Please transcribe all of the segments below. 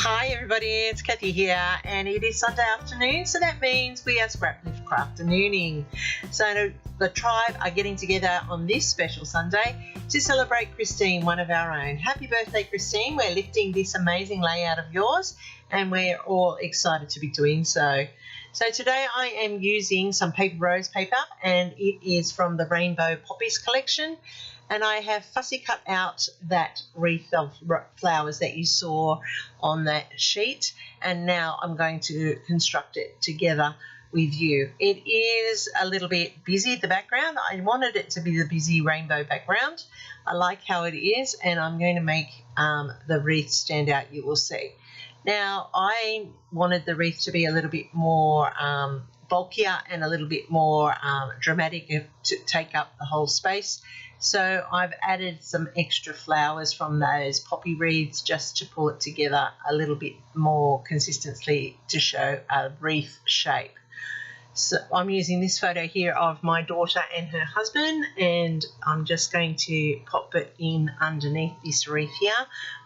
Hi everybody, it's Kathy here, and it is Sunday afternoon, so that means we are Scraplift Craftenooning. So the tribe are getting together on this special Sunday to celebrate Christine, one of our own. Happy birthday, Christine. We're lifting this amazing layout of yours, and we're all excited to be doing so. So today I am using some paper rose paper, and it is from the Rainbow Poppies collection. And I have fussy cut out that wreath of flowers that you saw on that sheet, and now I'm going to construct it together with you. It is a little bit busy, the background. I wanted it to be the busy rainbow background. I like how it is, and I'm going to make the wreath stand out, you will see. Now, I wanted the wreath to be a little bit more bulkier and a little bit more dramatic to take up the whole space. So I've added some extra flowers from those poppy wreaths just to pull it together a little bit more consistently to show a wreath shape. So I'm using this photo here of my daughter and her husband, and I'm just going to pop it in underneath this wreath here,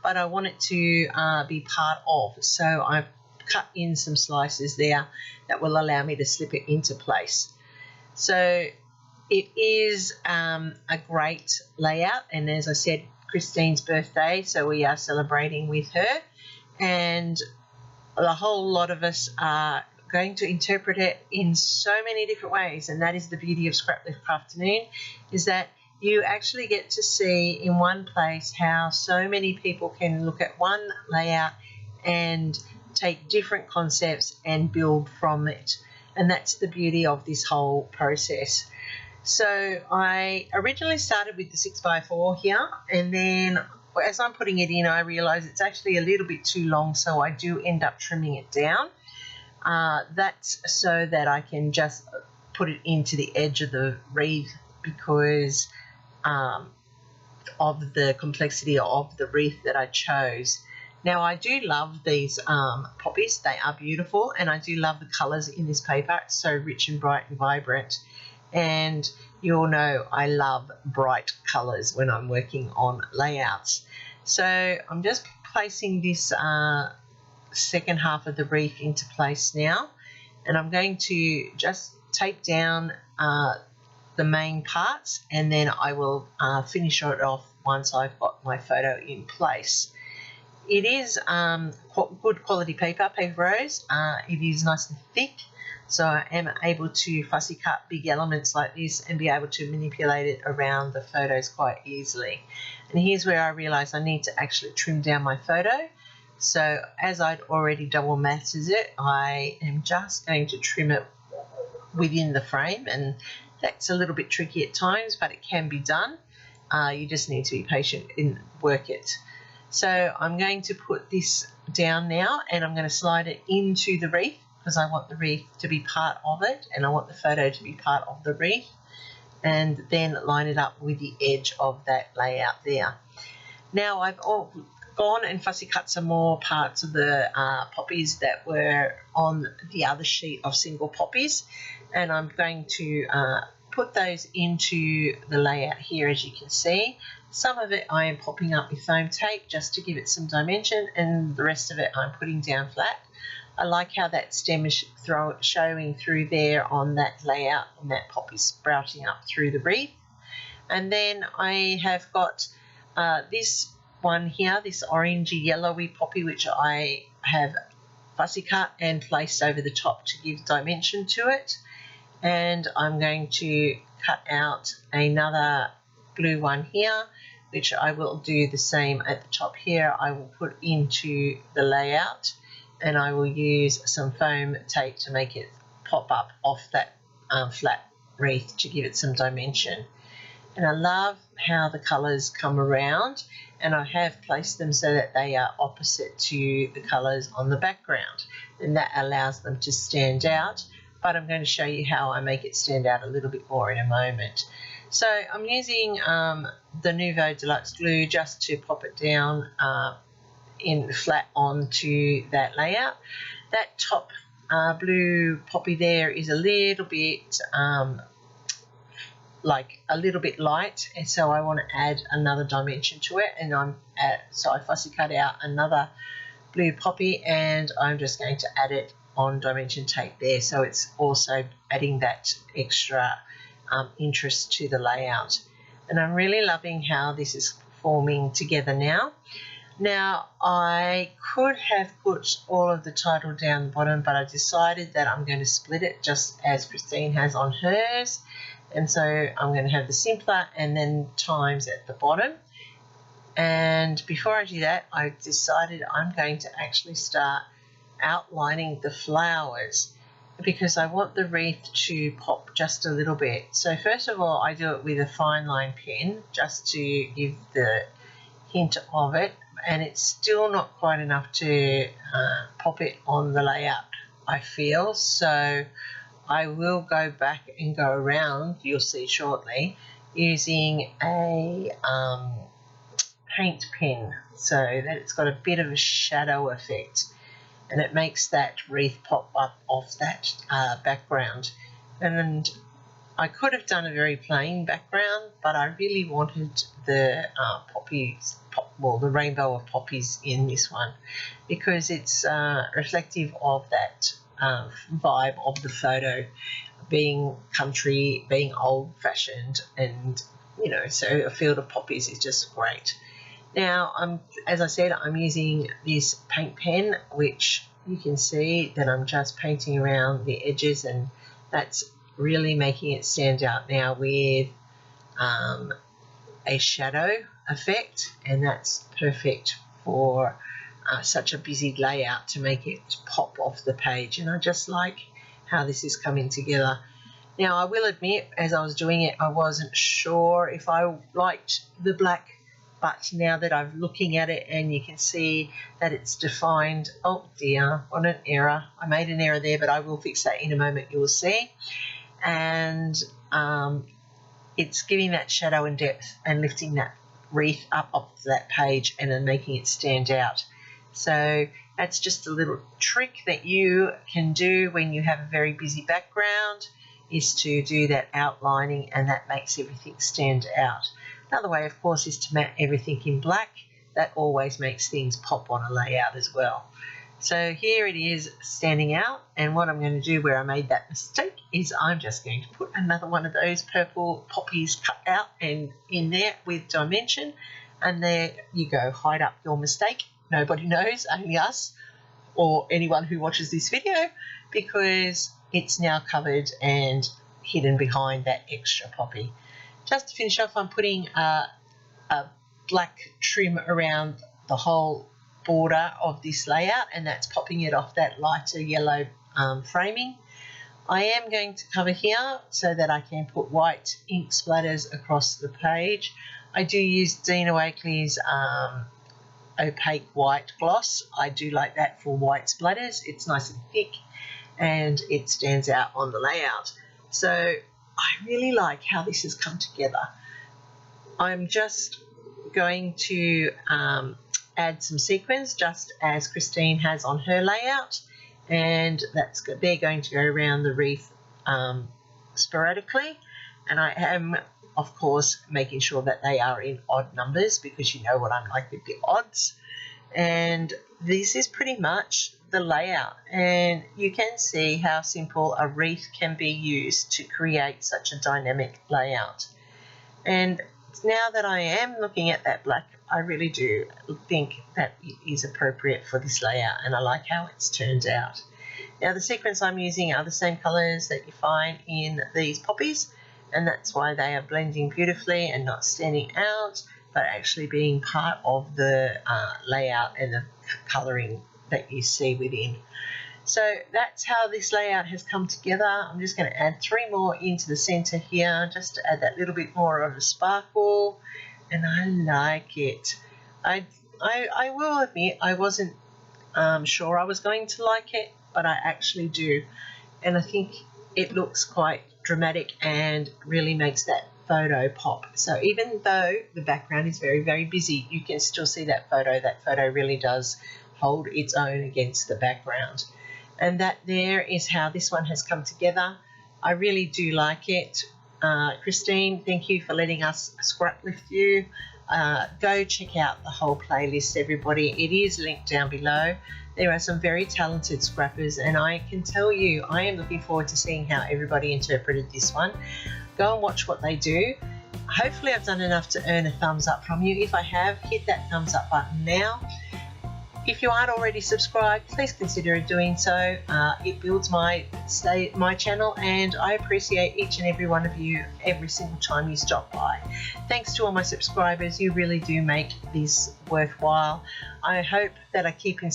but I want it to be part of. So I've cut in some slices there that will allow me to slip it into place. So it is a great layout, and as I said, Christine's birthday, so we are celebrating with her, and a whole lot of us are going to interpret it in so many different ways, and that is the beauty of Scraplift Crafternoon, is that you actually get to see in one place how so many people can look at one layout and take different concepts and build from it, and that's the beauty of this whole process. So I originally started with the 6x4 here, and then as I'm putting it in, I realise it's actually a little bit too long, so I do end up trimming it down. That's so that I can just put it into the edge of the wreath because of the complexity of the wreath that I chose. Now, I do love these poppies. They are beautiful, and I do love the colours in this paper. It's so rich and bright and vibrant. And you all know I love bright colours when I'm working on layouts. So I'm just placing this second half of the wreath into place now, and I'm going to just tape down the main parts, and then I will finish it off once I've got my photo in place. It is good quality paper rose. It is nice and thick, so I am able to fussy cut big elements like this and be able to manipulate it around the photos quite easily. And here's where I realise I need to actually trim down my photo. So as I'd already double matted it, I am just going to trim it within the frame, and that's a little bit tricky at times, but it can be done. You just need to be patient and work it. So I'm going to put this down now, and I'm going to slide it into the wreath because I want the wreath to be part of it, and I want the photo to be part of the wreath, and then line it up with the edge of that layout there. Now I've gone and fussy cut some more parts of the poppies that were on the other sheet of single poppies, and I'm going to put those into the layout here. As you can see, some of it I am popping up with foam tape just to give it some dimension, and the rest of it I'm putting down flat. I like how that stem is showing through there on that layout, and that poppy sprouting up through the wreath. And then I have got this one here, this orangey yellowy poppy, which I have fussy cut and placed over the top to give dimension to it. And I'm going to cut out another blue one here, which I will do the same at the top here. I will put into the layout, and I will use some foam tape to make it pop up off that flat wreath to give it some dimension. And I love how the colours come around, and I have placed them so that they are opposite to the colours on the background, and that allows them to stand out, but I'm going to show you how I make it stand out a little bit more in a moment. So I'm using the Nouveau Deluxe glue just to pop it down in flat onto that layout. That top blue poppy there is a little bit light, and so I want to add another dimension to it, and so I fussy cut out another blue poppy, and I'm just going to add it on dimension tape there, so it's also adding that extra interest to the layout. And I'm really loving how this is forming together now. Now, I could have put all of the title down the bottom, but I decided that I'm going to split it just as Christine has on hers. And so I'm going to have the simpler and then times at the bottom. And before I do that, I decided I'm going to actually start outlining the flowers, because I want the wreath to pop just a little bit. So first of all, I do it with a fine line pen just to give the hint of it, and it's still not quite enough to pop it on the layout, I feel. So I will go back and go around, you'll see shortly, using a paint pen so that it's got a bit of a shadow effect, and it makes that wreath pop up off that background. And I could have done a very plain background, but I really wanted the the rainbow of poppies in this one, because it's reflective of that vibe of the photo, being country, being old-fashioned, and so a field of poppies is just great. Now, as I said, I'm using this paint pen, which you can see that I'm just painting around the edges, and that's really making it stand out now with a shadow effect, and that's perfect for such a busy layout to make it pop off the page. And I just like how this is coming together. Now, I will admit, as I was doing it, I wasn't sure if I liked the black, but now that I'm looking at it and you can see that it's defined, oh dear, what an error. I made an error there, but I will fix that in a moment, you will see. And it's giving that shadow and depth and lifting that wreath up off that page and then making it stand out. So that's just a little trick that you can do when you have a very busy background, is to do that outlining, and that makes everything stand out. Another way, of course, is to matte everything in black. That always makes things pop on a layout as well. So here it is standing out, and what I'm going to do where I made that mistake is I'm just going to put another one of those purple poppies cut out and in there with dimension, and there you go. Hide up your mistake. Nobody knows, only us or anyone who watches this video, because it's now covered and hidden behind that extra poppy. Just to finish off, I'm putting a black trim around the whole border of this layout, and that's popping it off that lighter yellow framing. I am going to cover here so that I can put white ink splatters across the page. I do use Dina Wakley's opaque white gloss. I do like that for white splatters. It's nice and thick and it stands out on the layout. So I really like how this has come together. I'm just going to add some sequins just as Christine has on her layout, and they're going to go around the wreath sporadically, and I am of course making sure that they are in odd numbers, because you know what I'm like with the odds. And this is pretty much the layout, and you can see how simple a wreath can be used to create such a dynamic layout. And now that I am looking at that black, I really do think that it is appropriate for this layout, and I like how it's turned out. Now the sequins I'm using are the same colours that you find in these poppies, and that's why they are blending beautifully and not standing out, but actually being part of the layout and the colouring that you see within. So that's how this layout has come together. I'm just going to add 3 more into the centre here, just to add that little bit more of a sparkle, and I like it. I will admit I wasn't sure I was going to like it, but I actually do, and I think it looks quite dramatic and really makes that photo pop. So even though the background is very, very busy, you can still see that photo. That photo really does hold its own against the background. And that there is how this one has come together. I really do like it. Christine, thank you for letting us scrap lift you. Go check out the whole playlist, everybody. It is linked down below. There are some very talented scrappers, and I can tell you, I am looking forward to seeing how everybody interpreted this one. Go and watch what they do. Hopefully I've done enough to earn a thumbs up from you. If I have, hit that thumbs up button now. If you aren't already subscribed, please consider doing so. It builds my channel, and I appreciate each and every one of you every single time you stop by. Thanks to all my subscribers. You really do make this worthwhile. I hope that I keep